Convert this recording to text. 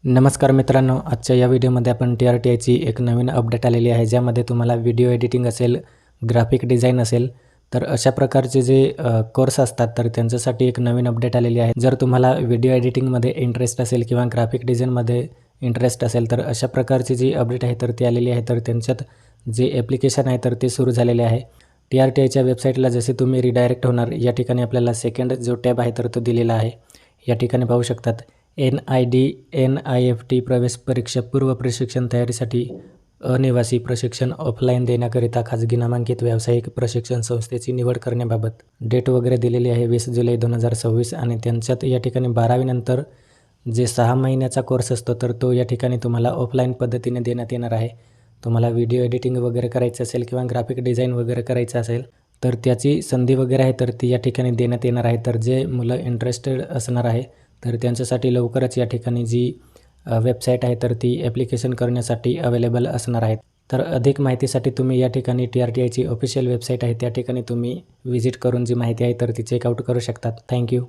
नमस्कार मित्रांनो, आजच्या या व्हिडिओमध्ये आपण TRTIची एक नवीन अपडेट आलेली आहे, ज्यामध्ये तुम्हाला व्हिडिओ एडिटिंग असेल, ग्राफिक डिझाईन असेल, तर अशा प्रकारचे जे कोर्स असतात तर त्यांच्यासाठी एक नवीन अपडेट आलेली आहे. जर तुम्हाला व्हिडिओ एडिटिंगमध्ये इंटरेस्ट असेल किंवा ग्राफिक डिझाईनमध्ये इंटरेस्ट असेल, तर अशा प्रकारची जी अपडेट आहे तर ती आलेली आहे. तर त्यांच्यात जे ॲप्लिकेशन आहे तर ते सुरू झालेले आहे. TRTIच्या वेबसाईटला जसे तुम्ही रिडायरेक्ट होणार, या ठिकाणी आपल्याला सेकंड जो टॅब आहे तर तो दिलेला आहे. या ठिकाणी पाहू शकतात NIFT प्रवेश परीक्षा पूर्व प्रशिक्षण तयारीसाठी अनिवासी प्रशिक्षण ऑफलाईन देण्याकरिता खाजगी नामांकित व्यावसायिक प्रशिक्षण संस्थेची निवड करण्याबाबत डेट वगैरे दिलेली आहे 20 जुलै 2026 आणि त्यांच्यात या ठिकाणी 12वी नंतर जे 6 महिन्याचा कोर्स असतो तर तो या ठिकाणी तुम्हाला ऑफलाईन पद्धतीने देण्यात येणार आहे. तुम्हाला व्हिडिओ एडिटिंग वगैरे करायचं असेल किंवा ग्राफिक डिझाईन वगैरे करायचं असेल तर त्याची संधी वगैरे आहे तर ती या ठिकाणी देण्यात येणार आहे. तर जे मुलं इंटरेस्टेड असणार आहे तर त्यांच्यासाठी लवकरच या ठिकाणी जी वेबसाईट आहे तर ती ॲप्लिकेशन करण्यासाठी अवेलेबल असणार आहेत. तर अधिक माहितीसाठी तुम्ही या ठिकाणी TRTIची ऑफिशियल वेबसाईट आहे त्या ठिकाणी तुम्ही व्हिजिट करून जी माहिती आहे तर ती चेकआउट करू शकतात. थँक्यू.